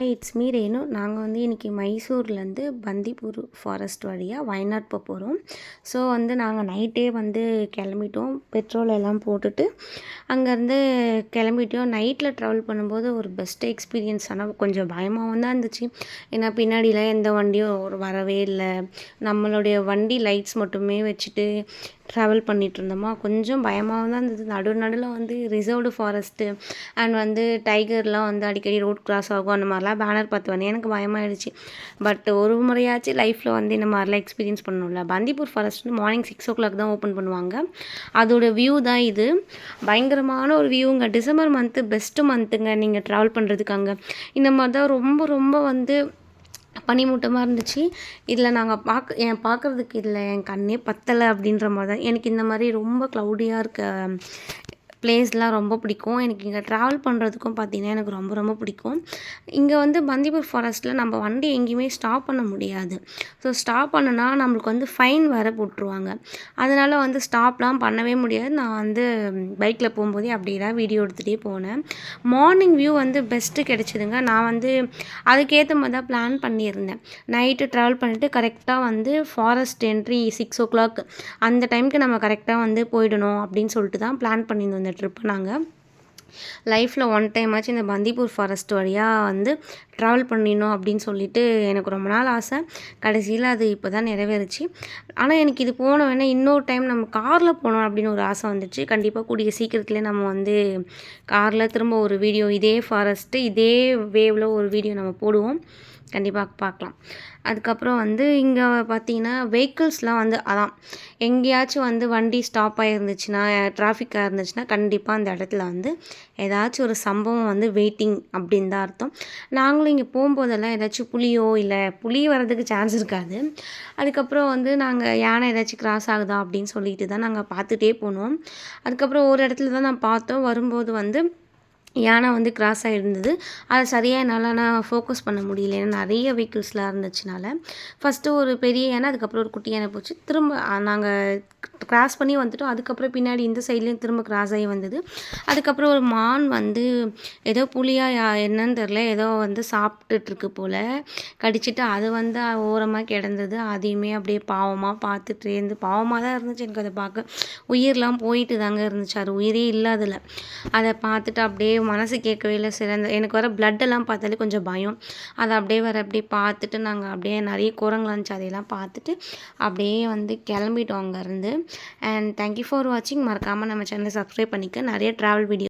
It's me Renu. நாங்கள் வந்து இன்றைக்கி மைசூர்லேருந்து பந்திப்பூர் ஃபாரஸ்ட் வழியாக வயநாட் போகிறோம். ஸோ வந்து நாங்கள் நைட்டே வந்து கிளம்பிட்டோம். பெட்ரோல் எல்லாம் போட்டுட்டு அங்கேருந்து கிளம்பிட்டோம். நைட்டில் ட்ராவல் பண்ணும்போது ஒரு பெஸ்ட் எக்ஸ்பீரியன்ஸ். ஆனால் கொஞ்சம் பயமாகவும் தான் இருந்துச்சு. ஏன்னா பின்னாடிலாம் எந்த வண்டியும் வரவே இல்லை. நம்மளுடைய வண்டி லைட்ஸ் மட்டுமே வச்சுட்டு ட்ராவல் பண்ணிகிட்ருந்தோமா, கொஞ்சம் பயமாகவும் தான் இருந்தது. நடுவில் வந்து ரிசர்வ்டு ஃபாரஸ்ட்டு அண்ட் வந்து டைகர்லாம் வந்து அடிக்கடி ரோட் கிராஸ் ஆகும். அந்த மாதிரிலாம் பேனர் பார்த்து வந்தேன். எனக்கு பயமாயிடுச்சு. பட் ஒரு முறையாச்சும் லைஃப்பில் வந்து இந்த மாதிரிலாம் எக்ஸ்பீரியன்ஸ் பண்ணணும்ல. பந்திப்பூர் ஃபாரஸ்ட் வந்து மார்னிங் 6 o'clock தான் ஓப்பன் பண்ணுவாங்க. அதோட வியூ தான் இது. பயங்கரமான ஒரு வியூங்க. டிசம்பர் மந்த்து பெஸ்ட்டு மந்த்துங்க நீங்கள் ட்ராவல் பண்ணுறதுக்கு அங்கே. இந்த மாதிரி தான் ரொம்ப ரொம்ப வந்து பனிமூட்டமாக இருந்துச்சு. இதில் நாங்கள் பார்க்குறதுக்கு இதில் என் கண்ணே பத்தலை அப்படின்ற மாதிரி தான். எனக்கு இந்த மாதிரி ரொம்ப க்ளவுடியாக இருக்க பிளேஸ்லாம் ரொம்ப பிடிக்கும். எனக்கு இங்கே ட்ராவல் பண்ணுறதுக்கும் பார்த்திங்கன்னா எனக்கு ரொம்ப ரொம்ப பிடிக்கும். இங்கே வந்து பந்திப்பூர் ஃபாரஸ்ட்டில் நம்ம வண்டி எங்கேயுமே ஸ்டாப் பண்ண முடியாது. ஸோ ஸ்டாப் பண்ணுனா நம்மளுக்கு வந்து ஃபைன் வேறு போட்டுருவாங்க. அதனால் வந்து ஸ்டாப்லாம் பண்ணவே முடியாது. நான் வந்து பைக்கில் போகும்போதே அப்படியே தான் வீடியோ எடுத்துகிட்டே போனேன். மார்னிங் வியூ வந்து பெஸ்ட்டு கிடச்சிதுங்க. நான் வந்து அதுக்கேற்ற மாதிரி தான் பிளான் பண்ணியிருந்தேன். நைட்டு ட்ராவல் பண்ணிவிட்டு கரெக்டாக வந்து ஃபாரஸ்ட் என்ட்ரி 6 o'clock அந்த டைமுக்கு நம்ம கரெக்டாக வந்து போயிடணும் அப்படின்னு சொல்லிட்டு தான் பிளான் பண்ணியிருந்தோம். இந்த ட்ரிப்பை நாங்கள் லைஃப்பில் ஒன் டைம் ஆச்சு இந்த பந்திப்பூர் ஃபாரஸ்ட் வழியாக வந்து ட்ராவல் பண்ணிடணும் அப்படின்னு சொல்லிட்டு எனக்கு ரொம்ப நாள் ஆசை. கடைசியில் அது இப்போ தான் நிறைவேறுச்சு. ஆனால் எனக்கு இது போன வேணா இன்னொரு டைம் நம்ம காரில் போகணும் அப்படின்னு ஒரு ஆசை வந்துச்சு. கண்டிப்பாக கூடிய சீக்கிரத்துலேயே நம்ம வந்து காரில் திரும்ப ஒரு வீடியோ இதே ஃபாரஸ்ட்டு இதே வேவில் ஒரு வீடியோ நம்ம போடுவோம். கண்டிப்பாக பார்க்கலாம். அதுக்கப்புறம் வந்து இங்கே பார்த்திங்கன்னா வெஹிக்கிள்ஸ்லாம் வந்து அதான் எங்கேயாச்சும் வந்து வண்டி ஸ்டாப் ஆகிருந்துச்சுன்னா, டிராஃபிக்காக இருந்துச்சுன்னா கண்டிப்பாக அந்த இடத்துல வந்து ஏதாச்சும் ஒரு சம்பவம் வந்து வெயிட்டிங் அப்படின்னு தான் அர்த்தம். நாங்களும் இங்கே போகும்போதெல்லாம் ஏதாச்சும் புலியோ இல்லை புலி வர்றதுக்கு சான்ஸ் இருக்காது. அதுக்கப்புறம் வந்து நாங்கள் யானை ஏதாச்சும் கிராஸ் ஆகுதா அப்படின்னு சொல்லிட்டு தான் நாங்கள் பார்த்துட்டே போனோம். அதுக்கப்புறம் ஒரு இடத்துல தான் நான் பார்த்தோம். வரும்போது வந்து யானை வந்து கிராஸ் ஆகிருந்தது. அதை சரியாக நான் ஃபோக்கஸ் பண்ண முடியல. ஏன்னா நிறைய வெஹிக்கிள்ஸ்லாம் இருந்துச்சுனால. ஃபஸ்ட்டு ஒரு பெரிய யானை, அதுக்கப்புறம் ஒரு குட்டி யானை போச்சு. திரும்ப நாங்கள் கிராஸ் பண்ணி வந்துட்டோம். அதுக்கப்புறம் பின்னாடி இந்த சைட்லேயும் திரும்ப கிராஸ் ஆகி வந்தது. அதுக்கப்புறம் ஒரு மான் வந்து ஏதோ புலியா என்னன்னு தெரில, ஏதோ வந்து சாப்பிட்டுட்ருக்கு போல். கடிச்சிட்டு அது வந்து ஓரமாக கிடந்தது. அதையுமே அப்படியே பாவமாக பார்த்துட்டு இருந்து பாவமாக தான் இருந்துச்சு எனக்கு அதை பார்க்க. உயிரெலாம் போயிட்டு தாங்க இருந்துச்சு. அது உயிரே இல்லை அதில். அதை பார்த்துட்டு அப்படியே மனசு கேட்கவே இல்லை. எனக்கு வர பிளட்டெல்லாம் பார்த்தாலே கொஞ்சம் பயம். அதை அப்படியே அப்படியே பார்த்துட்டு நாங்கள் அப்படியே நிறைய குரங்குலாம் இருந்துச்சு. அதையெல்லாம் பார்த்துட்டு அப்படியே வந்து கிளம்பிட்டோம் அங்கேருந்து. அண்ட் தேங்க்யூ ஃபார் வாட்சிங். மறக்காமல் நம்ம சேனலை சப்ஸ்கிரைப் பண்ணிக்க. நிறைய ட்ராவல் வீடியோ